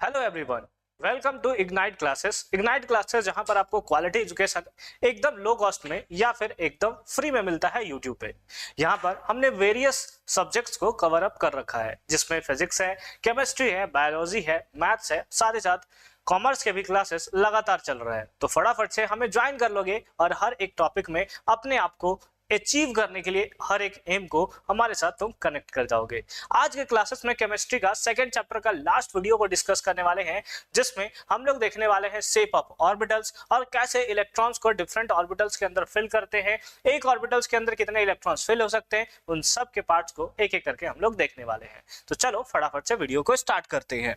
Hello everyone, welcome to ignite classes. Ignite classes जहां पर आपको क्वालिटी एजुकेशन एकदम लो कॉस्ट में या फिर एकदम फ्री में मिलता है यूट्यूब पे। यहां पर हमने वेरियस सब्जेक्ट्स को कवर अप कर रखा है, जिसमें फिजिक्स है, केमिस्ट्री है, बायोलॉजी है, मैथ्स है, साथ ही साथ कॉमर्स के भी क्लासेस लगातार चल रहे हैं। तो फटाफट से हमें ज्वाइन कर लोगे और हर एक टॉपिक में अपने आप को अचीव करने के लिए हर एक एम को हमारे साथ तुम कनेक्ट कर जाओगे। आज के क्लासेस में केमिस्ट्री का सेकंड चैप्टर का लास्ट वीडियो को डिस्कस करने वाले हैं, जिसमें हम लोग देखने वाले हैं शेप ऑफ ऑर्बिटल्स और कैसे इलेक्ट्रॉन्स को डिफरेंट ऑर्बिटल्स के अंदर फिल करते हैं, एक ऑर्बिटल्स के अंदर कितने इलेक्ट्रॉन्स फिल हो सकते हैं, उन सब के पार्ट्स को एक एक करके हम लोग देखने वाले हैं। तो चलो फटाफट से वीडियो को स्टार्ट करते हैं।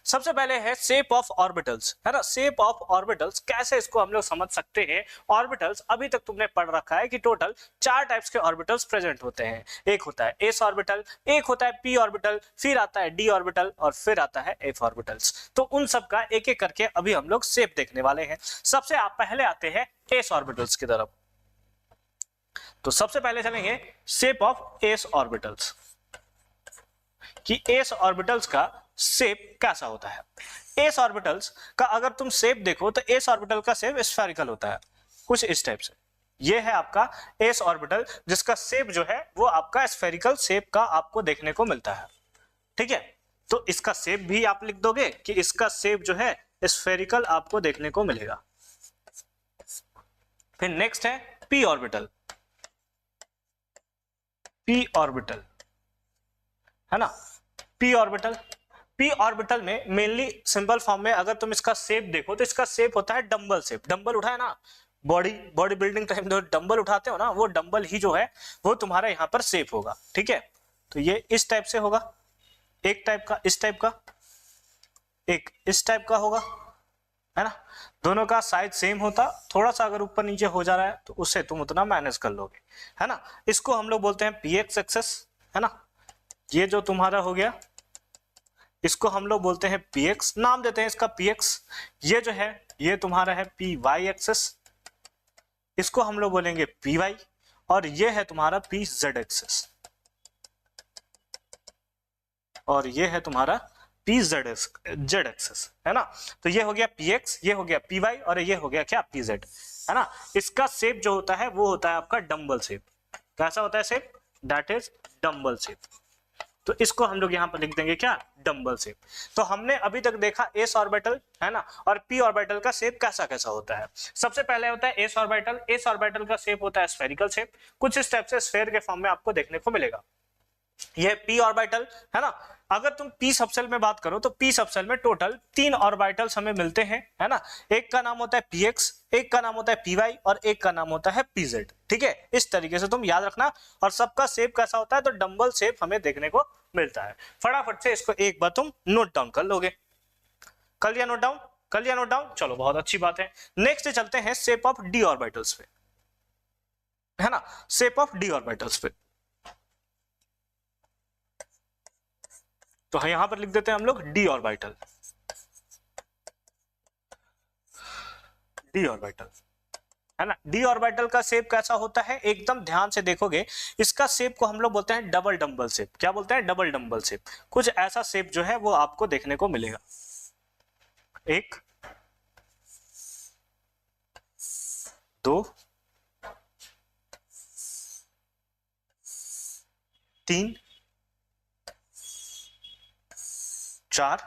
सबसे पहले है शेप ऑफ ऑर्बिटल्स, है ना। शेप ऑफ ऑर्बिटल्स कैसे इसको हम लोग समझ सकते हैं। ऑर्बिटल्स अभी तक तुमने पढ़ रखा है कि टोटल 4 टाइप्स के ऑर्बिटल्स प्रेजेंट होते हैं। एक होता है एस ऑर्बिटल, एक होता है पी ऑर्बिटल, फिर आता है डी ऑर्बिटल और फिर आता है एफ ऑर्बिटल्स। तो उन सब का एक एक करके अभी हम लोग शेप देखने वाले हैं। सबसे आप पहले आते हैं एस ऑर्बिटल्स की तरफ। तो सबसे पहले चलेंगे शेप ऑफ एस ऑर्बिटल्स कि एस ऑर्बिटल्स का शेप कैसा होता है। एस ऑर्बिटल्स का अगर तुम शेप देखो तो एस ऑर्बिटल का शेप स्फेरिकल होता है, कुछ इस टाइप से। ये है आपका एस ऑर्बिटल, जिसका शेप जो है वो आपका स्फेरिकल शेप का आपको देखने को मिलता है। ठीक है, तो इसका शेप भी आप लिख दोगे कि इसका शेप जो है स्फेरिकल आपको देखने को मिलेगा। फिर नेक्स्ट है पी ऑर्बिटल। पी ऑर्बिटल, है ना। पी ऑर्बिटल, पी ऑर्बिटल में मेनली सिंपल फॉर्म में अगर तुम इसका शेप देखो तो इसका शेप होता है डंबल शेप। डंबल उठाए ना, बॉडी बिल्डिंग टाइम जो डंबल उठाते हो ना, वो डंबल ही जो है वो तुम्हारा यहाँ पर शेप होगा। ठीक है, तो ये इस टाइप से होगा, एक टाइप का, इस टाइप का, एक इस टाइप का होगा, है ना। दोनों का साइज सेम होता, थोड़ा सा अगर ऊपर नीचे हो जा रहा है तो उससे तुम उतना मैनेज कर लोगे, है ना। इसको हम लोग बोलते हैं पी एक्स एक्सेस, है ना। ये जो तुम्हारा हो गया इसको हम लोग बोलते हैं पी एक्स, नाम देते हैं इसका पी एक्स। ये जो है ये तुम्हारा है पी वाई एक्सेस, इसको हम लोग बोलेंगे पी वाई। और ये है तुम्हारा पी जेड एक्सेस, और ये है तुम्हारा पी जेड एक्सेस, है ना। तो ये हो गया पी एक्स, ये हो गया पी वाई और ये हो गया क्या, पी जेड, है ना। इसका शेप जो होता है वो होता है आपका डंबल शेप। कैसा होता है shape, that is dumbbell shape. तो इसको हम लोग यहाँ पर लिख देंगे क्या, डंबल शेप। तो हमने अभी तक देखा एस ऑर्बिटल, है ना, और पी ऑर्बिटल का शेप कैसा कैसा होता है। सबसे पहले होता है एस ऑर्बिटल। एस ऑर्बिटल का शेप होता है स्फेरिकल शेप, कुछ इस टाइप से स्फेयर के फॉर्म में आपको देखने को मिलेगा। ये पी ऑर्बिटल, है ना। अगर तुम पी सबसेल में बात करो तो पी सबसेल में टोटल 3 ऑर्बिटल्स हमें मिलते हैं, है ना। एक का नाम होता है पी एक्स, एक का नाम होता है पी वाई और एक का नाम होता है पी जेड। ठीक है, इस तरीके से तुम याद रखना। और सबका शेप कैसा होता है, तो डंबल शेप हमें देखने को मिलता है। फटाफट से इसको एक बार तुम नोट डाउन कर लोगे। कर लिया नोट डाउन, कर लिया नोट डाउन, चलो बहुत अच्छी बात है। नेक्स्ट चलते हैं शेप ऑफ डी ऑर्बिटल्स पे, है ना। शेप ऑफ डी ऑर्बिटल्स पे तो यहां पर लिख देते हैं हम लोग डी ऑर्बिटल। डी ऑर्बिटल, है ना। डी ऑर्बिटल का शेप कैसा होता है, एकदम ध्यान से देखोगे इसका शेप को हम लोग बोलते हैं डबल डंबल शेप। क्या बोलते हैं, डबल डंबल शेप। कुछ ऐसा शेप जो है वो आपको देखने को मिलेगा। 1 2 3 4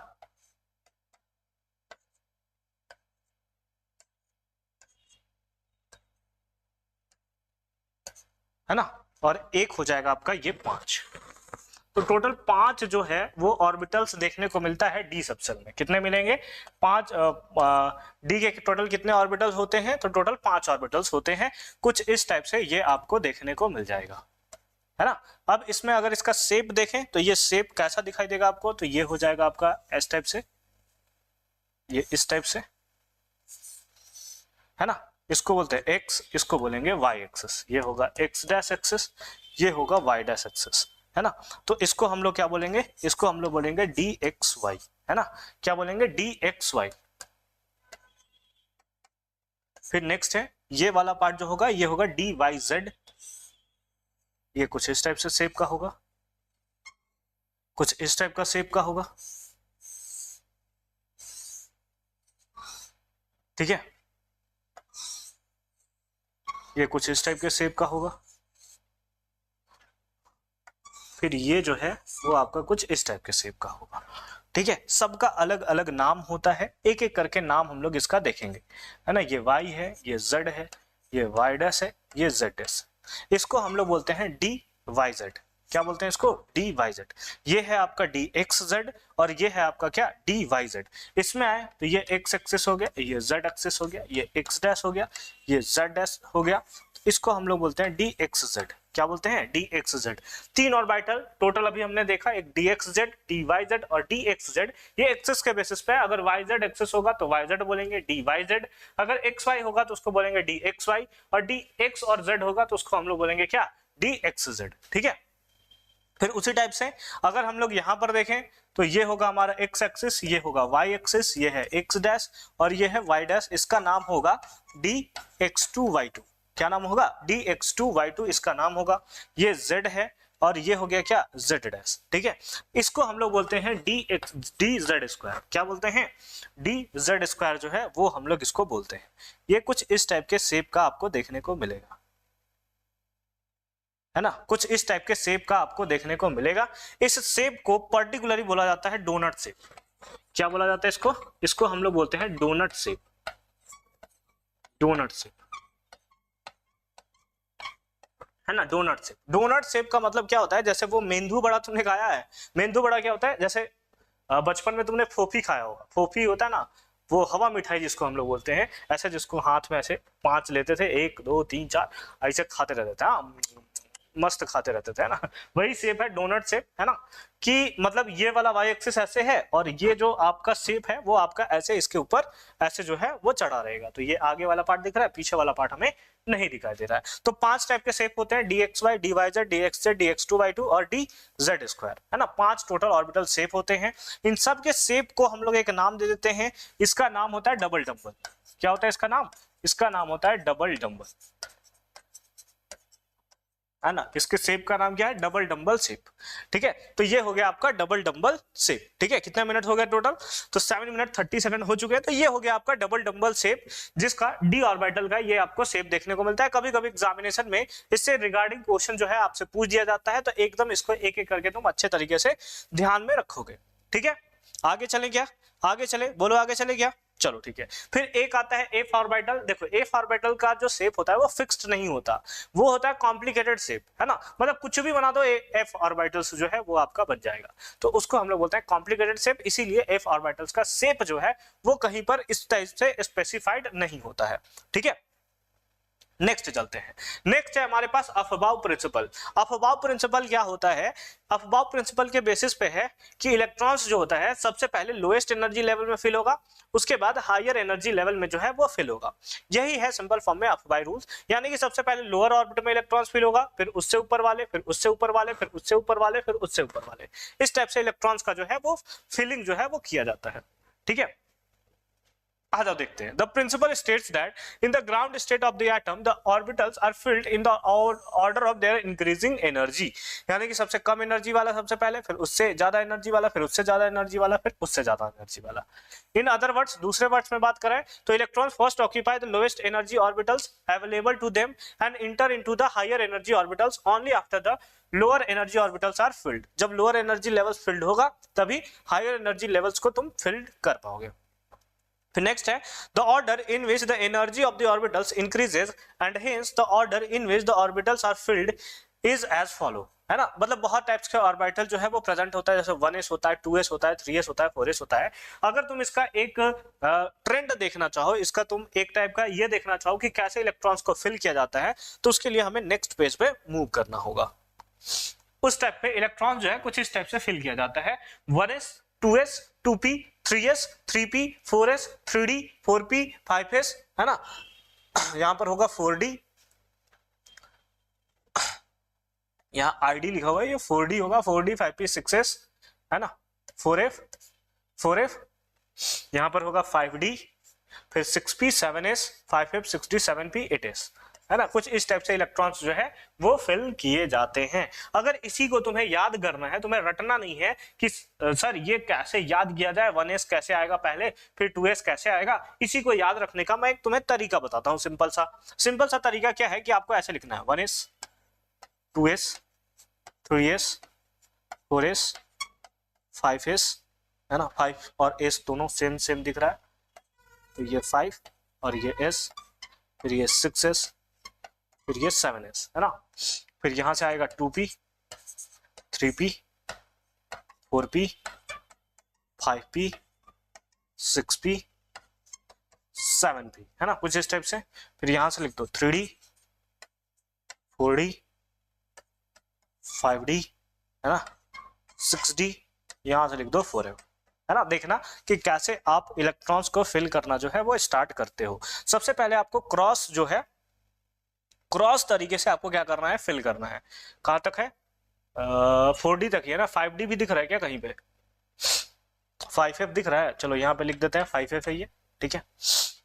है ना, और एक हो जाएगा आपका ये 5। तो टोटल 5 जो है वो ऑर्बिटल्स देखने को मिलता है डी सबसेल में। कितने मिलेंगे, 5। डी के टोटल कितने ऑर्बिटल्स होते हैं, तो टोटल 5 ऑर्बिटल्स होते हैं। कुछ इस टाइप से ये आपको देखने को मिल जाएगा, है ना। अब इसमें अगर इसका शेप देखें तो ये शेप कैसा दिखाई देगा आपको, तो ये हो जाएगा आपका एस टाइप से, ये इस टाइप से, है ना। इसको बोलते हैं एक्स, इसको बोलेंगे वाई एक्सेस। ये होगा एक्स डैश एक्सेस, ये होगा वाई डैश एक्सेस, है ना। तो इसको हम लोग क्या बोलेंगे, इसको हम लोग बोलेंगे डी एक्स वाई, है ना। क्या बोलेंगे, डी एक्स वाई। फिर नेक्स्ट है ये वाला पार्ट जो होगा ये होगा डी वाई जेड। ये कुछ इस टाइप से शेप का होगा, कुछ इस टाइप का शेप का होगा, ठीक है, ये कुछ इस टाइप के शेप का होगा। फिर ये जो है वो आपका कुछ इस टाइप के शेप का होगा। ठीक है, सबका अलग अलग नाम होता है, एक एक करके नाम हम लोग इसका देखेंगे, है ना। ये y है, ये z है, ये y डैश है, ये z डैश। इसको हम लोग बोलते हैं डी वाई जेड। क्या बोलते हैं इसको? D Y Z. ये है आपका डी एक्स जेड और ये है आपका क्या? D Y Z. इसमें आए तो ये एक्स एक्सिस हो गया, ये जेड एक्सिस हो गया, ये एक्स डैश हो गया, ये जेड डैश हो गया। इसको हम लोग बोलते हैं डी एक्स जेड। क्या बोलते हैं? D X Z. तीन ऑर्बिटल टोटल अभी हमने देखा, एक D X Z, D Y Z और डी एक्स जेड। ये एक्सिस के बेसिस पे, अगर वाई जेड एक्सिस होगा तो वाई जेड बोलेंगे डी वाई जेड, अगर एक्स वाई होगा तो उसको बोलेंगे डी एक्स वाई, और डी एक्स और जेड होगा तो उसको हम लोग बोलेंगे क्या? D X Z. ठीक है, फिर उसी टाइप से अगर हम लोग यहां पर देखें तो ये होगा हमारा एक्स एक्सिस, ये होगा वाई एक्सिस, ये है एक्स डैश और ये है वाई डैश। इसका नाम होगा D X two Y two. क्या नाम होगा? D X two Y two इसका नाम होगा। ये z है और ये हो गया क्या? z dash. ठीक है, इसको हम लोग बोलते हैं डी जेड स्क्वायर। क्या बोलते हैं? डी जेड स्क्वायर जो है वो हम लोग इसको बोलते हैं। ये कुछ इस टाइप के शेप का आपको देखने को मिलेगा, है ना। कुछ इस टाइप के शेप का आपको देखने को मिलेगा। इस शेप को पर्टिकुलरली बोला जाता है डोनट शेप। क्या बोला जाता है इसको? इसको हम लोग बोलते हैं डोनट शेप। डोनट शेप, है ना, डोनट शेप। डोनट शेप का मतलब क्या होता है? जैसे वो मेंदू बड़ा तुमने खाया है, मेंदू बड़ा क्या होता है? जैसे बचपन में तुमने फोफी खाया होगा, फोफी होता है ना, वो हवा मिठाई जिसको हम लोग बोलते हैं, ऐसे जिसको हाथ में ऐसे 5 लेते थे, 1 2 3 4 ऐसे खाते रहते थे, हाँ मस्त खाते रहते थे, है ना। वही शेप है डोनट शेप, है ना, कि मतलब ये वाला वाई एक्सिस ऐसे है और ये जो आपका शेप है वो आपका ऐसे इसके ऊपर ऐसे जो है वो चढ़ा रहेगा। तो ये आगे वाला पार्ट दिख रहा है, पीछे वाला पार्ट हमें नहीं दिखाई दे रहा है। तो 5 टाइप के शेप होते हैं, D X Y, D Y Z, D X Z, D X two Y two और डी जेड स्क्वायर, है ना। 5 टोटल ऑर्बिटल शेप होते हैं। इन सब के शेप को हम लोग एक नाम दे देते हैं, इसका नाम होता है डबल डंबल। क्या होता है इसका नाम? इसका नाम होता है डबल डंबल, है ना। इसके शेप का नाम क्या है? Double dumbbell shape. ठीक है, तो ये हो गया आपका डबल डंबल शेप। ठीक है, कितने मिनट हो गया टोटल? तो 7 मिनट 30 सेकंड हो चुके हैं। तो ये हो गया आपका डबल डंबल शेप, जिसका डी ऑर्बिटल का ये आपको शेप देखने को मिलता है। कभी कभी एग्जामिनेशन में इससे रिगार्डिंग क्वेश्चन जो है आपसे पूछ दिया जाता है, तो एकदम इसको एक एक करके तुम अच्छे तरीके से ध्यान में रखोगे। ठीक है, आगे चले क्या? आगे चले, बोलो आगे चले क्या? चलो ठीक है। फिर एक आता है एफ ऑर्बिटल। देखो एफ ऑर्बिटल का जो शेप होता है वो फिक्स्ड नहीं होता, वो होता है कॉम्प्लिकेटेड शेप, है ना। मतलब कुछ भी बना दो एफ ऑर्बिटल्स जो है वो आपका बन जाएगा, तो उसको हम लोग बोलते हैं कॉम्प्लिकेटेड शेप। इसीलिए एफ ऑर्बिटल्स का शेप जो है वो कहीं पर इस टाइप से स्पेसिफाइड नहीं होता है। ठीक है, नेक्स्ट चलते हैं। नेक्स्ट है हमारे पास अफबाउ प्रिंसिपल। अफबाउ प्रिंसिपल क्या होता है? अफबाउ प्रिंसिपल के बेसिस पे है कि इलेक्ट्रॉन्स जो होता है सबसे पहले लोएस्ट एनर्जी लेवल में फिल होगा, उसके बाद हायर एनर्जी लेवल में जो है वो फिल होगा। यही है सिंपल फॉर्म में अफबाई रूल्स, यानी कि सबसे पहले लोअर ऑर्बिट में इलेक्ट्रॉन्स फिल होगा, फिर उससे ऊपर वाले, फिर उससे ऊपर वाले, फिर उससे ऊपर वाले, फिर उससे ऊपर वाले। इस टाइप से इलेक्ट्रॉन्स का जो है वो फिलिंग जो है वो किया जाता है। ठीक है, आ जाओ देखते हैं। The principle states that in the ground state of the atom the orbitals are filled in the order of their increasing energy, यानी कि सबसे कम एनर्जी वाला सबसे पहले, फिर उससे ज्यादा एनर्जी वाला, फिर उससे ज्यादा एनर्जी वाला, फिर उससे ज्यादा एनर्जी वाला। इन अदर वर्ड्स, दूसरे वर्ड्स में बात करें तो electrons first occupy the lowest energy orbitals available to them and enter into the higher energy orbitals only after the lower energy orbitals are filled. जब लोअर एनर्जी लेवल्स फिल्ड होगा तभी higher energy levels को तुम field कर पाओगे। फिर next है the order in which the energy of the orbitals increases and hence the order in which the orbitals are filled is as follow, है ना। मतलब बहुत टाइप्स के ऑर्बिटल जो है वो प्रेजेंट होता है, जैसे 1s होता है, 2s होता है, 3s होता है, 4s होता है। अगर तुम इसका एक ट्रेंड देखना चाहो, इसका तुम एक टाइप का ये देखना चाहो कि कैसे इलेक्ट्रॉन्स को फिल किया जाता है, तो उसके लिए हमें नेक्स्ट पेज पे मूव करना होगा। उस टाइप पे इलेक्ट्रॉन जो है कुछ इस टाइप से फिल किया जाता है। 1s 2s 2p 3s 3p 4s 3d 4p 5s, है ना। यहां पर होगा 4d, यहाँ id लिखा हुआ है, ये 4d होगा, 4d 5p 6s, है ना, 4f यहां पर होगा 5d, फिर 6p 7s 5f 6d 7p 8s, है ना, कुछ इस टाइप से इलेक्ट्रॉन्स जो है वो फिल किए जाते हैं। अगर इसी को तुम्हें याद करना है, तुम्हें रटना नहीं है कि सर ये कैसे याद किया जाए, 1s कैसे आएगा पहले फिर 2s कैसे आएगा, इसी को याद रखने का मैं एक तुम्हें तरीका बताता हूं। सिंपल सा तरीका क्या है कि आपको ऐसे लिखना है 1s 2s 3s 4s 5s, है ना, 5 और s दोनों सेम सेम दिख रहा है, तो ये 5 और ये s, फिर ये 6s, फिर ये 7s, है ना। फिर यहां से आएगा 2p 3p 4p 5p 6p 7p, है ना, कुछ इस टाइप से। फिर यहां से लिख दो 3d 4d 5d, है ना, 6d, यहां से लिख दो 4f, है ना। देखना कि कैसे आप इलेक्ट्रॉन्स को फिल करना जो है वो स्टार्ट करते हो। सबसे पहले आपको क्रॉस जो है, क्रॉस तरीके से आपको क्या करना है, फिल करना है। कहां तक है, 4d तक ही है ना, 5d भी दिख रहा है क्या कहीं पे, 5f दिख रहा है, चलो यहाँ पे लिख देते हैं 5f है ये, ठीक है।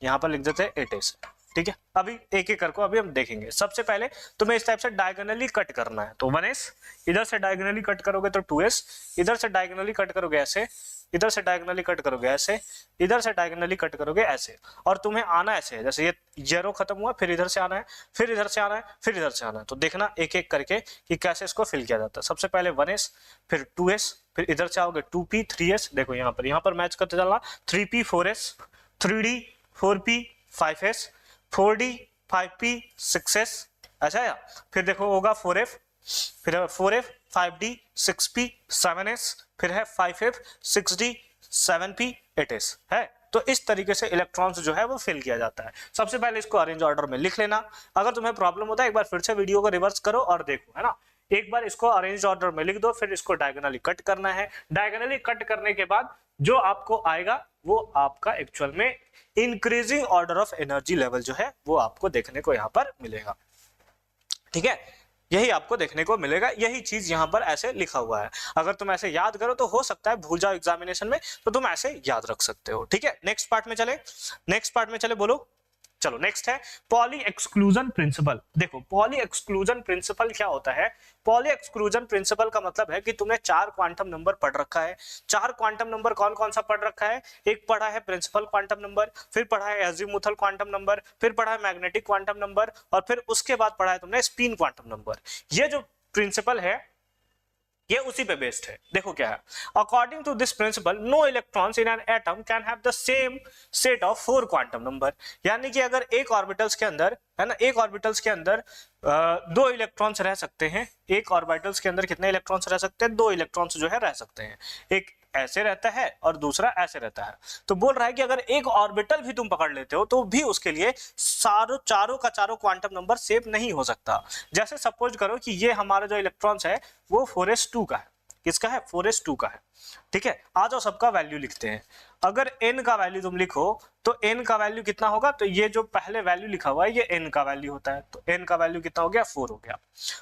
यहाँ पर लिख देते हैं 8s, ठीक है। अभी एक एक करके अभी हम देखेंगे। सबसे पहले तुम्हें इस टाइप से डायगोनली कट करना है, तो 1s, इधर से डायगोनली कट करोगे तो 2s, इधर से डायगोनली कट करोगे ऐसे, इधर से डायगोनली कट करोगे ऐसे, इधर से डायगोनली कट करोगे ऐसे, और तुम्हें आना ऐसे है, जैसे ये 0 खत्म हुआ, फिर इधर से आना है, फिर इधर से आना है, फिर इधर से आना है। तो देखना एक एक करके कि कैसे इसको फिल किया जाता है। सबसे पहले 1s, फिर 2s, फिर इधर से आओगे 2p 3s, देखो यहाँ पर मैच करते चलना, 3p 4s 3d 4p 5s 4d 5p 6s, अच्छा या फिर देखो होगा 4f, फिर 4f 5d 6p 7s, फिर है 5f 6d 7p 8s, है। तो इस तरीके से इलेक्ट्रॉन्स जो है वो फिल किया जाता है। सबसे पहले इसको अरेंज ऑर्डर में लिख लेना। अगर तुम्हें प्रॉब्लम होता है एक बार फिर से वीडियो को रिवर्स करो और देखो, है ना। एक बार इसको अरेंज ऑर्डर में लिख दो, फिर इसको डायगोनली कट करना है। डायगोनली कट करने के बाद जो आपको आएगा वो आपका एक्चुअल में increasing order of energy level जो है वो आपको देखने को यहाँ पर मिलेगा, ठीक है। यही आपको देखने को मिलेगा, यही चीज यहाँ पर ऐसे लिखा हुआ है। अगर तुम ऐसे याद करो तो हो सकता है भूल जाओ एग्जामिनेशन में, तो तुम ऐसे याद रख सकते हो, ठीक है। नेक्स्ट पार्ट में चले, बोलो। चलो नेक्स्ट है पॉली एक्सक्लूजन प्रिंसिपल। देखो पॉली एक्सक्लूजन प्रिंसिपल क्या होता है। पॉली एक्सक्लूजन प्रिंसिपल का मतलब है कि तुमने 4 क्वांटम नंबर पढ़ रखा है। 4 क्वांटम नंबर कौन कौन सा पढ़ रखा है, एक पढ़ा है प्रिंसिपल क्वांटम नंबर, फिर पढ़ा है एजीमुथल क्वांटम नंबर, फिर पढ़ा है मैग्नेटिक क्वांटम नंबर, और फिर उसके बाद पढ़ा है तुमने स्पिन क्वांटम नंबर। ये जो प्रिंसिपल है ये उसी पे बेस्ड है। देखो क्या है, according to this principle no electrons in an atom can have the same set of 4 quantum number. यानी कि अगर एक ऑर्बिटल्स के अंदर, है ना, एक ऑर्बिटल्स के अंदर 2 इलेक्ट्रॉन्स रह सकते हैं। एक ऑर्बिटल्स के अंदर कितने इलेक्ट्रॉन्स रह सकते हैं, 2 इलेक्ट्रॉन्स जो है रह सकते हैं। एक ऐसे रहता है और दूसरा ऐसे रहता है। तो बोल रहा है कि अगर एक ऑर्बिटल भी तुम पकड़ लेते हो तो भी उसके लिए चारों का चारों क्वांटम नंबर सेम नहीं हो सकता। जैसे सपोज करो कि ये हमारा जो इलेक्ट्रॉन्स है वो 4s2 का है। किसका है, 4s2 का है, ठीक है। आ जाओ सबका वैल्यू लिखते हैं। अगर n का वैल्यू तुम लिखो तो n का वैल्यू कितना होगा, तो ये जो पहले वैल्यू लिखा हुआ है ये n का वैल्यू होता है, तो n का वैल्यू कितना हो गया, 4 हो गया।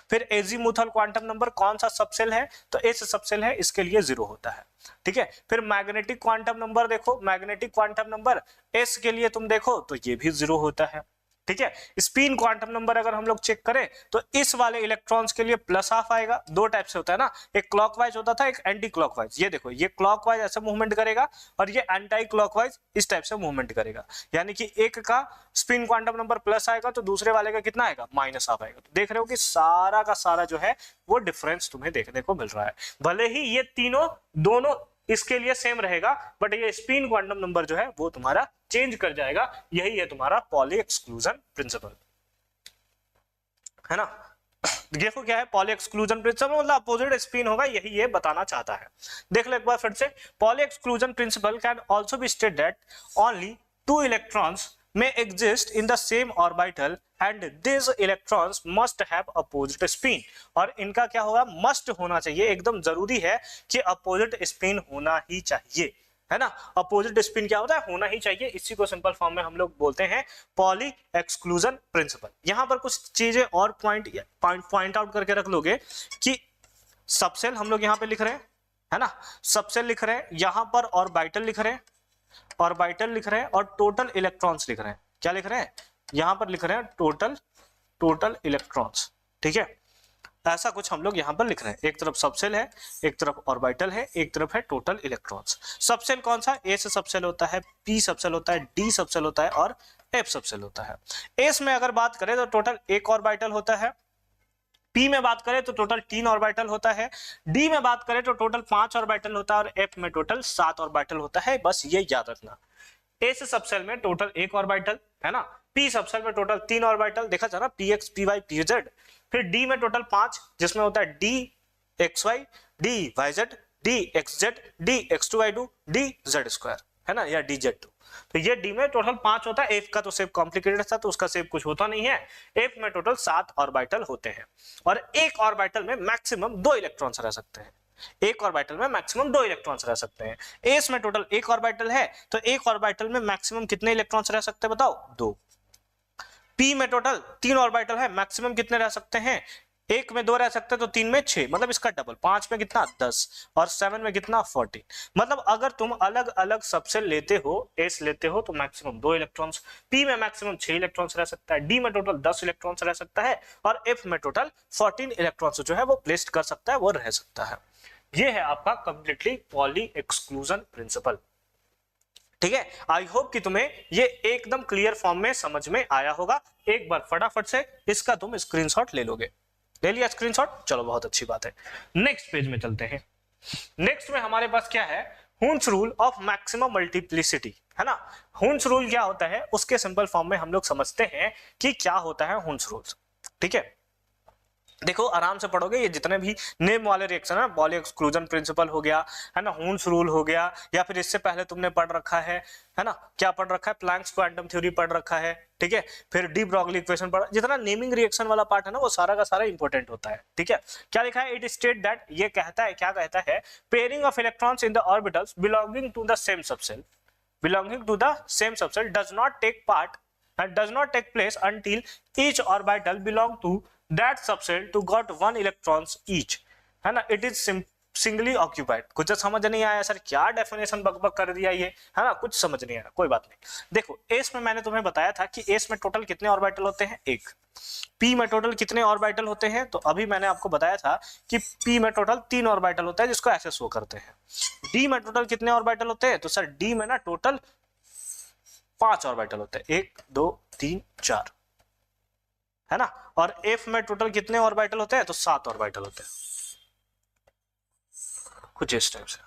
फिर एजीमुथल क्वांटम नंबर कौन सा सबसेल है, तो s सबसेल है, इसके लिए 0 होता है, ठीक है। फिर मैग्नेटिक क्वांटम नंबर देखो, मैग्नेटिक क्वांटम नंबर s के लिए तुम देखो तो ये भी 0 होता है, ठीक है। स्पिन क्वांटम नंबर अगर हम लोग चेक करें तो इस वाले इलेक्ट्रॉन्स के लिए +½ आएगा। 2 टाइप से होता है ना, एक क्लॉकवाइज होता था, एक एंटी क्लॉकवाइज। ये देखो ये क्लॉकवाइज ऐसे मूवमेंट करेगा और ये एंटी क्लॉकवाइज इस टाइप से मूवमेंट करेगा। यानी कि एक का स्पिन क्वांटम नंबर प्लस आएगा तो दूसरे वाले का कितना आएगा, -½ आएगा। तो देख रहे हो कि सारा का सारा जो है वो डिफरेंस तुम्हें देखने को मिल रहा है। भले ही ये तीनों दोनों इसके लिए सेम रहेगा, बट ये स्पिन क्वांटम नंबर जो है वो तुम्हारा चेंज कर जाएगा। यही है तुम्हारा पॉली एक्सक्लूजन प्रिंसिपल, है ना। देखो क्या है पॉली एक्सक्लूजन प्रिंसिपल, मतलब अपोजिट स्पिन होगा, यही ये बताना चाहता है। देख लो एक बार फिर से, poly exclusion principle can also be stated that only 2 electrons may exist in the same orbital and these electrons must have opposite spin। और इनका क्या होगा, मस्ट होना चाहिए, एकदम जरूरी है कि अपोजिट स्पिन होना ही चाहिए, है ना। अपोजिट स्पिन क्या होता है, होना ही चाहिए। इसी को सिंपल फॉर्म में हम लोग बोलते हैं पॉली एक्सक्लूजन प्रिंसिपल। यहां पर कुछ चीजें और पॉइंट आउट करके रख लोगे कि सबसेल हम लोग यहां पे लिख रहे हैं, है ना, सबसेल लिख रहे हैं, यहां पर ऑर्बिटल लिख रहे हैं, ऑर्बिटल लिख रहे हैं, और टोटल इलेक्ट्रॉन्स लिख रहे हैं। क्या लिख रहे हैं, यहां पर लिख रहे हैं टोटल टोटल इलेक्ट्रॉन्स। ठीक है, ऐसा कुछ हम लोग यहाँ पर लिख रहे हैं। एक तरफ सबसेल है, एक तरफ ऑर्बिटल है, एक तरफ है टोटल इलेक्ट्रॉन्स। सबसेल कौन सा? ए से सबसेल होता है, पी सबसेल होता है, डी सबसेल होता है और एफ सबसेल होता है। एस में अगर बात करें तो टोटल एक ऑर्बिटल होता है, पी में बात करें तो टोटल 3 ऑर्बिटल होता है, डी में बात करें तो टोटल 5 ऑर्बिटल होता है और एफ में टोटल 7 ऑर्बिटल होता है। बस ये याद रखना। एस सबसेल में टोटल एक ऑर्बिटल है ना, पी सबसेल में टोटल 3 ऑर्बिटल, देखा था ना, P X P Y P Z. फिर डी में टोटल 5 जिसमें होता है D X Y, D Y Z, D X Z, D X two Y two, D Z square, है ना, या डी जेड टू। तो ये डी में टोटल 5 होता है। एफ का तो शेप कॉम्प्लिकेटेड था तो उसका शेप कुछ होता नहीं है। एफ में टोटल 7 ऑर्बिटल होते हैं और एक ऑर्बिटल में मैक्सिमम 2 इलेक्ट्रॉन्स रह सकते हैं। एक ऑर्बिटल में मैक्सिमम 2 इलेक्ट्रॉन्स रह सकते हैं। एस में टोटल एक ऑर्बिटल है तो एक ऑर्बिटल में मैक्सिमम कितने इलेक्ट्रॉन्स रह सकते हैं बताओ? 2। पी में टोटल 3 ऑर्बिटल है, मैक्सिमम कितने रह सकते हैं? एक में 2 रह सकते हैं तो 3 में 6, मतलब इसका डबल। 5 में कितना? 10 और 7 में कितना? 14। मतलब अगर तुम अलग अलग सबसे लेते हो, एस लेते हो तो मैक्सिमम 2 इलेक्ट्रॉन्स, पी में मैक्सिमम 6 इलेक्ट्रॉन्स रह सकता है, डी में टोटल 10 इलेक्ट्रॉन्स रह सकता है और एफ में टोटल 14 इलेक्ट्रॉन्स जो है वो प्लेस्ड कर सकता है, वो रह सकता है। ये है आपका कंप्लीटली पॉली एक्सक्लूजन प्रिंसिपल। ठीक है, आई होप कि तुम्हें ये एकदम क्लियर फॉर्म में समझ में आया होगा। एक बार फटाफट से इसका तुम स्क्रीनशॉट ले लोगे। ले लिया स्क्रीनशॉट? चलो बहुत अच्छी बात है। नेक्स्ट पेज में चलते हैं। नेक्स्ट में हमारे पास क्या है? Hund's rule of maximum multiplicity, है ना। हुन्स रूल क्या होता है उसके सिंपल फॉर्म में हम लोग समझते हैं कि क्या होता है हुन्स रूल। ठीक है, देखो आराम से पढ़ोगे। ये जितने भी नेम वाले रिएक्शन है, पॉली एक्सक्लूजन प्रिंसिपल हो गया, है ना, हुन्स रूल हो गया, या फिर इससे पहले तुमने पढ़ रखा है ना, क्या पढ़ रखा है? प्लैंक्स क्वांटम थ्योरी पढ़ रखा है। ठीक है, फिर डी ब्रॉगली इक्वेशन पढ़ा। जितना नेमिंग रिएक्शन वाला पार्ट है ना वो सारा का सारा इंपॉर्टेंट होता है। ठीक है, क्या लिखा है? इट स्टेट दैट, ये कहता है, क्या कहता है? Pairing of electrons in the orbitals belonging to the same subshell, belonging to the same subset does not take part and does not take place until each orbital belong to that subset to got 1 electrons each, है ना। it is singly occupied. कुछ समझ नहीं आया sir, क्या definition बकबक कर दिया ये, है ना, कुछ समझ नहीं आया, कोई बात नहीं। देखो एस में मैंने तुम्हें बताया था कि एस में टोटल कितने ऑर्बिटल होते हैं? 1। पी में टोटल कितने ऑर्बिटल होते हैं? तो अभी मैंने आपको बताया था कि पी में टोटल 3 ऑर्बिटल होता है जिसको ऐसे शो करते हैं। डी में टोटल कितने ऑर्बिटल होते हैं? तो सर डी में ना टोटल 5 ऑर्बिटल होते हैं, 1 2 3 4, है ना। और एफ में टोटल कितने ऑर्बिटल होते हैं? तो 7 ऑर्बिटल होते हैं, कुछ इस टाइप से,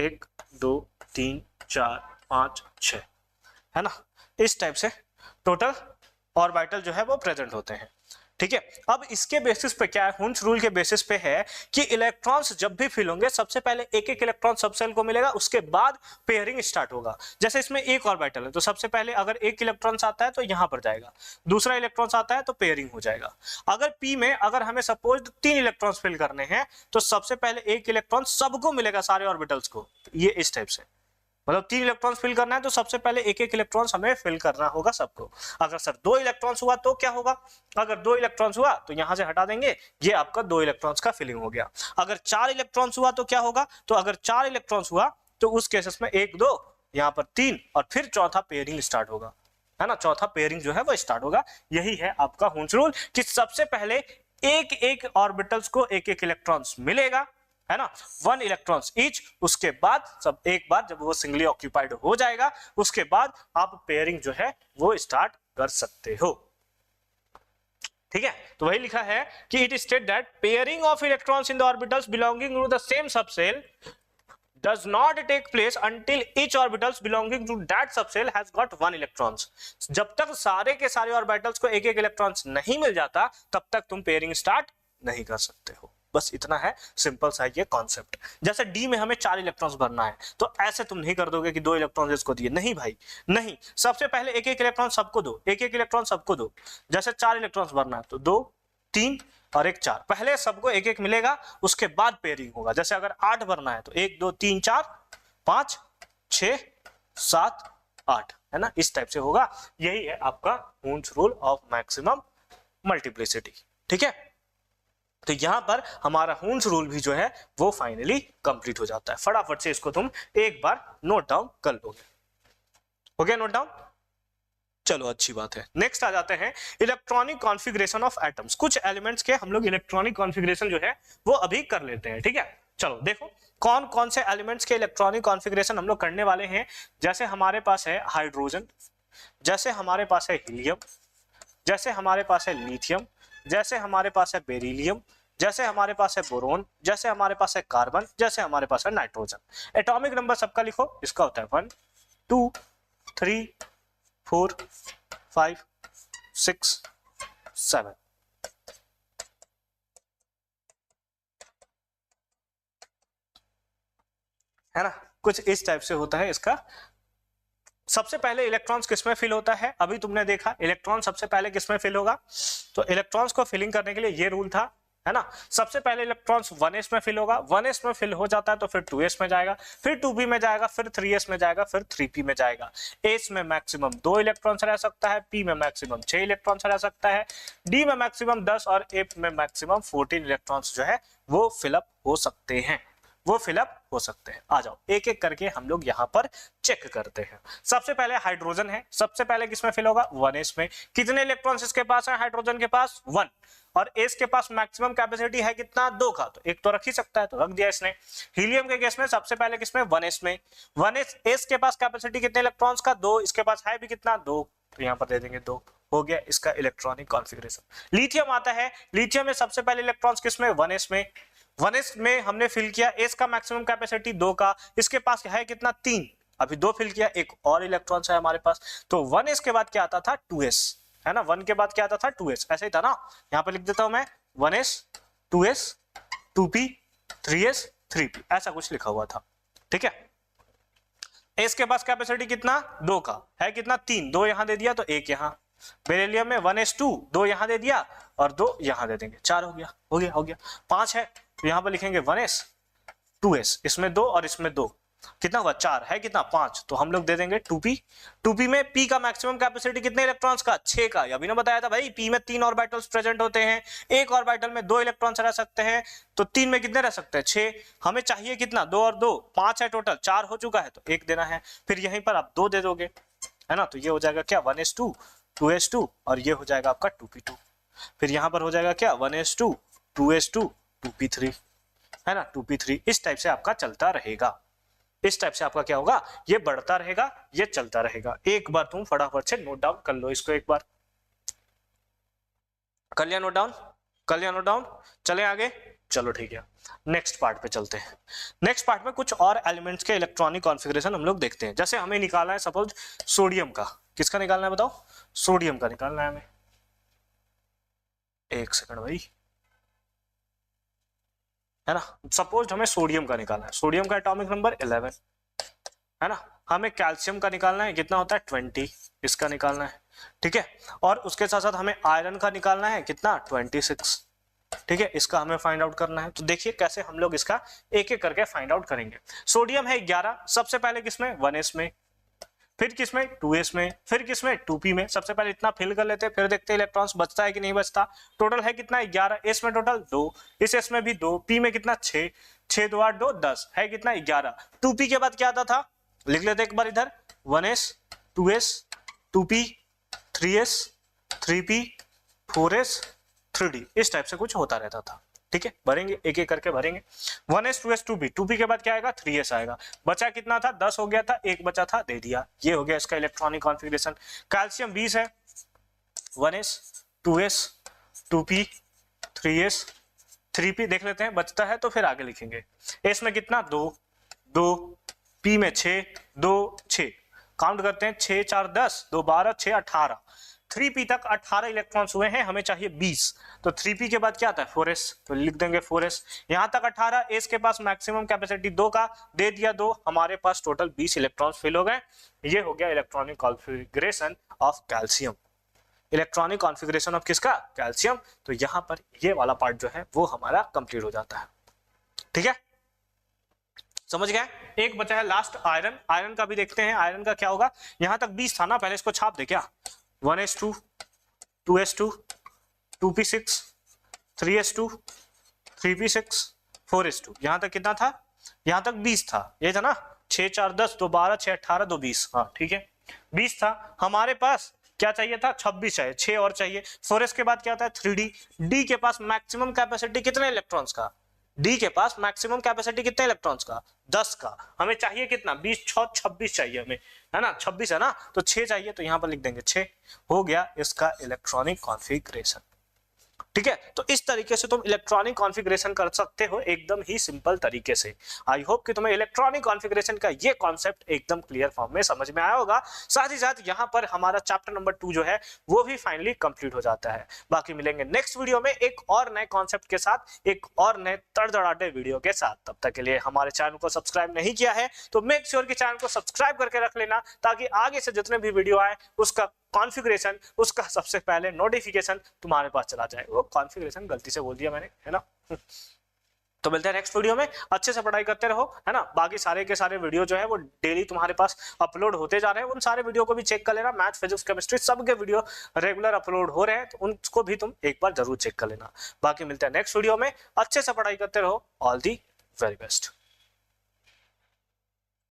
1 2 3 4 5 6, है ना, इस टाइप से टोटल ऑर्बिटल जो है वो प्रेजेंट होते हैं। ठीक है, अब इसके बेसिस पे क्या है? हुन्स रूल के बेसिस पे है कि इलेक्ट्रॉन्स जब भी फिल होंगे सबसे पहले एक एक इलेक्ट्रॉन सबसेल को मिलेगा, उसके बाद पेयरिंग स्टार्ट होगा। जैसे इसमें एक ऑर्बिटल है तो सबसे पहले अगर एक इलेक्ट्रॉन आता है तो यहां पर जाएगा, दूसरा इलेक्ट्रॉन आता है तो पेयरिंग हो जाएगा। अगर पी में अगर हमें सपोज 3 इलेक्ट्रॉन्स फिल करने हैं तो सबसे पहले एक इलेक्ट्रॉन सबको मिलेगा, सारे ऑर्बिटल्स को, ये इस टाइप से। मतलब 3 इलेक्ट्रॉन्स फिल करना है तो सबसे पहले एक एक इलेक्ट्रॉन्स हमें फिल करना होगा सबको। अगर सर 2 इलेक्ट्रॉन्स हुआ तो क्या होगा? अगर 2 इलेक्ट्रॉन्स हुआ तो यहां से हटा देंगे, ये आपका 2 इलेक्ट्रॉन्स का फिलिंग हो गया। अगर 4 इलेक्ट्रॉन्स हुआ तो क्या होगा? तो अगर 4 इलेक्ट्रॉन्स हुआ तो उस केसेस में 1 2 यहाँ पर 3 और फिर चौथा पेयरिंग स्टार्ट होगा, है ना। चौथा पेयरिंग जो है वो स्टार्ट होगा। यही है आपका हुन्स रूल कि सबसे पहले एक एक ऑर्बिटल्स को एक एक इलेक्ट्रॉन्स मिलेगा, है ना, 1 इलेक्ट्रॉन्स ईच। उसके बाद सब एक बार जब वो सिंगली ऑक्यूपाइड हो जाएगा उसके बाद आप पेयरिंग जो है वो स्टार्ट कर सकते हो। ठीक है, तो वही लिखा है कि it state that pairing of electrons in the orbitals belonging to the same subshell does not take place until each orbitals belonging to that subcell has got 1 electrons। जब तक सारे के सारे ऑर्बिटल्स को एक एक इलेक्ट्रॉन्स नहीं मिल जाता तब तक तुम पेयरिंग स्टार्ट नहीं कर सकते हो। बस इतना है, सिंपल सा ये कॉन्सेप्ट। जैसे डी में हमें 4 इलेक्ट्रॉन्स भरना है तो ऐसे तुम नहीं कर दोगे कि 2 इलेक्ट्रॉन्स इसको दिए, नहीं भाई नहीं, सबसे पहले एक एक इलेक्ट्रॉन सबको दो, एक एक इलेक्ट्रॉन सबको दो। जैसे 4 इलेक्ट्रॉन्स भरना है तो 2 3 और 1 4, पहले सबको एक एक मिलेगा उसके बाद पेयरिंग होगा। जैसे अगर 8 भरना है तो 1 2 3 4 5 6 7 8, है ना, इस टाइप से होगा। यही है आपका Hund's rule of maximum multiplicity. ठीक है, तो यहां पर हमारा हुन्स रूल भी जो है वो फाइनली कंप्लीट हो जाता है। फटाफट से इसको तुम एक बार नोट डाउन कर लोगे। हो गया नोट डाउन? चलो अच्छी बात है। नेक्स्ट आ जाते हैं इलेक्ट्रॉनिक कॉन्फ़िगरेशन ऑफ एटम्स। कुछ एलिमेंट्स के हम लोग इलेक्ट्रॉनिक कॉन्फ़िगरेशन जो है वो अभी कर लेते हैं, ठीक है। चलो देखो कौन कौन से एलिमेंट्स के इलेक्ट्रॉनिक कॉन्फ़िगरेशन हम लोग करने वाले हैं। जैसे हमारे पास है हाइड्रोजन, जैसे हमारे पास है हीलियम, जैसे हमारे पास है लिथियम, जैसे हमारे पास है बेरिलियम, जैसे हमारे पास है बोरोन, जैसे हमारे पास है कार्बन, जैसे हमारे पास है नाइट्रोजन। एटॉमिक नंबर सबका लिखो, इसका होता है 1 2 3 4 5 6 7। है ना, कुछ इस टाइप से होता है इसका। सबसे पहले इलेक्ट्रॉन्स किसमें फिल होता है, अभी तुमने देखा इलेक्ट्रॉन सबसे पहले किसमें फिल होगा। तो इलेक्ट्रॉन्स को फिलिंग करने के लिए ये रूल था, है ना। सबसे पहले इलेक्ट्रॉन्स 1s में फिल होगा, 1s में फिल हो जाता है तो फिर 2s में जाएगा, फिर 2p में जाएगा, फिर 3s में जाएगा, फिर 3p में जाएगा। s में मैक्सिमम 2 इलेक्ट्रॉन्स रह सकता है, p में मैक्सिमम 6 इलेक्ट्रॉन्स रह सकता है, d में मैक्सिमम 10 और f में मैक्सिमम 14 इलेक्ट्रॉन्स जो है वो फिलअप हो सकते हैं, वो फिलअप हो सकते हैं। आ जाओ एक एक करके हम लोग यहाँ पर चेक करते हैं। सबसे पहले हाइड्रोजन है, सबसे पहले किसमें फिल होगा 1s में। कितने इलेक्ट्रॉन्स इसके पास है हाइड्रोजन के पास 1, और s के पास मैक्सिमम कैपेसिटी है कितना 2 का, तो एक तो रख ही सकता है तो रख दिया इसने। हीलियम के केस में सबसे पहले किसमें 1s में, 1s s के पास कैपेसिटी कितने इलेक्ट्रॉन्स का 2, इसके पास है भी कितना 2, तो यहाँ पर दे देंगे 2, हो गया इसका इलेक्ट्रॉनिक कॉन्फ़िगरेशन। लिथियम आता है, लिथियम में सबसे पहले इलेक्ट्रॉन्स किसमें 1s में, 1s में हमने फिल किया, s का मैक्सिमम कैपेसिटी 2 का, इसके पास है कितना 3, अभी 2 फिल किया, एक और इलेक्ट्रॉन है हमारे पास। तो 1s के बाद क्या आता था 2s, है ना, 1 के बाद क्या आता था 2s, ऐसे ही था ना। यहाँ पे लिख देता हूं मैं 1s 2s 2p 3s 3p, ऐसा कुछ लिखा हुआ था, ठीक है। s के पास कैपेसिटी कितना 2 का है, कितना 3, 2 यहां दे दिया तो 1 यहां। बेरिलियम में 1s2, 2 यहां दे दिया और 2 यहां दे देंगे, 4 हो गया, हो गया, हो गया। 5 है तो यहां पर लिखेंगे 1s 2s, इसमें 2 और इसमें 2, कितना हुआ 4, है कितना 5, तो हम लोग दे देंगे 2p। 2p में p का मैक्सिमम कैपेसिटी कितने इलेक्ट्रॉन्स का 6 का, अभी ना बताया था भाई p में 3 ऑर्बिटल्स प्रेजेंट होते हैं, एक ऑर्बिटल में 2 इलेक्ट्रॉन्स रह सकते हैं, तो 3 में कितने रह सकते हैं 6, हमें चाहिए कितना 2 और 2 5 है टोटल, 4 हो चुका है तो 1 देना है, फिर यहीं पर आप 2 दे दोगे, है ना। तो ये हो जाएगा क्या 1s2 2s2 और ये हो जाएगा आपका 2p2, फिर यहां पर हो जाएगा क्या 1s2 2s2 2p3, है ना 2p3। इस टाइप से आपका चलता रहेगा, इस टाइप से आपका क्या होगा ये बढ़ता रहेगा, ये चलता रहेगा। एक बार तुम फटाफट से नोट डाउन कर लो इसको, एक बार कर लिया नोट डाउन, कर लिया नोट डाउन, चले आगे। चलो ठीक है, नेक्स्ट पार्ट पे चलते हैं। नेक्स्ट पार्ट में कुछ और एलिमेंट्स के इलेक्ट्रॉनिक कॉन्फ़िगरेशन हम लोग देखते हैं। जैसे हमें निकालना है सपोज सोडियम का, किसका निकालना है बताओ, सोडियम का निकालना है हमें। एक सेकंड भाई, है ना, सपोज हमें सोडियम का निकालना है, सोडियम का एटॉमिक नंबर 11, है ना। हमें कैल्शियम का निकालना है, कितना होता है 20, इसका निकालना है, ठीक है। और उसके साथ साथ हमें आयरन का निकालना है कितना 26, ठीक है, इसका हमें फाइंड आउट करना है। तो देखिए कैसे हम लोग इसका एक एक करके फाइंड आउट करेंगे। सोडियम है 11, सबसे पहले किसमें 1s में, फिर किसमें 2s में, फिर किसमें 2p में। सबसे पहले इतना फिल कर लेते हैं, फिर देखते हैं इलेक्ट्रॉन्स बचता है कि नहीं बचता। टोटल है कितना 11, s में टोटल 2, इस s में भी 2, p में कितना 6, 6 2 8 2 10, है कितना 11। 2p के बाद क्या आता था, लिख लेते एक बार इधर 1s 2s 2p 3s 3p 4s 3d, इस टाइप से कुछ होता रहता था, ठीक है। भरेंगे एक एक करके भरेंगे। 1s 2s 2p, 2p के बाद क्या आएगा 3s आएगा, बचा कितना था 10 हो गया था, एक बचा था दे दिया, ये हो गया इसका इलेक्ट्रॉनिक कॉन्फ़िगरेशन। कैल्शियम 20 है, 1s 2s 2p 3s 3p देख लेते हैं, बचता है तो फिर आगे लिखेंगे। s में कितना 2 2, p में 6 2 6, काउंट करते हैं 6 4 10 2 12 6 18, 3p तक 18 इलेक्ट्रॉन्स हुए हैं, हमें चाहिए 20, तो 3p के बाद क्या आता है 4s, तो लिख देंगे 4s। यहां तक 18, s के पास मैक्सिमम कैपेसिटी 2 का, दे दिया 2, हमारे पास टोटल 20 इलेक्ट्रॉन्स फिल हो गए। ये हो गया electronic configuration of calcium, electronic configuration of किसका कैल्शियम। तो यहां पर ये वाला पार्ट जो है वो हमारा कंप्लीट हो जाता है, ठीक है, समझ गए। एक बचा है लास्ट आयरन, आयरन का भी देखते हैं, आयरन का क्या होगा। यहां तक 20 था ना, पहले इसको छाप दे क्या, 1s2 2s2 2p6 3s2 3p6 4s2, यहां तक कितना था, यहां तक 20 था, ये था ना 6 4 10 2 12 6 18 2 20, हाँ ठीक है 20 था हमारे पास। क्या चाहिए था, 26 चाहिए, 6 और चाहिए। 4s के बाद क्या आता है 3d, d के पास मैक्सिमम कैपेसिटी कितने इलेक्ट्रॉन्स का, d के पास मैक्सिमम कैपेसिटी कितने इलेक्ट्रॉन्स का, 10 का। हमें चाहिए कितना, 20 6 26 चाहिए हमें, है ना, 26 है ना, तो 6 चाहिए, तो यहां पर लिख देंगे 6। हो गया इसका इलेक्ट्रॉनिक कॉन्फ़िगरेशन। ठीक है, तो इस तरीके से तुम इलेक्ट्रॉनिक कॉन्फ़िगरेशन कर सकते हो एकदम ही सिंपल तरीके से। आई होप कि तुम्हें इलेक्ट्रॉनिक कॉन्फ़िगरेशन का ये कॉन्सेप्ट एकदम क्लियर फॉर्म में समझ में आया होगा। साथ ही साथ यहाँ पर हमारा चैप्टर नंबर 2 जो है वो भी फाइनली कंप्लीट हो जाता है। बाकी मिलेंगे नेक्स्ट वीडियो में एक और नए कॉन्सेप्ट के साथ, एक और नए तड़तड़ाते वीडियो के साथ। तब तक के लिए हमारे चैनल को सब्सक्राइब नहीं किया है तो मेक श्योर कि चैनल को सब्सक्राइब करके रख लेना, ताकि आगे से जितने भी वीडियो आए उसका कॉन्फ़िगरेशन, उसका सबसे पहले नोटिफिकेशन तुम्हारे पास चला जाए। वो कॉन्फ़िगरेशन गलती से बोल दिया मैंने, है ना। तो मिलते हैं नेक्स्ट वीडियो में, अच्छे से पढ़ाई करते रहो, है ना। बाकी सारे के सारे वीडियो जो है वो डेली तुम्हारे पास अपलोड होते जा रहे हैं, उन सारे वीडियो को भी चेक कर लेना। मैथ, फिजिक्स, केमिस्ट्री सब के वीडियो रेगुलर अपलोड हो रहे हैं, तो उनको भी तुम एक बार जरूर चेक कर लेना। बाकी मिलते हैं नेक्स्ट वीडियो में, अच्छे से पढ़ाई करते रहो। All the very best.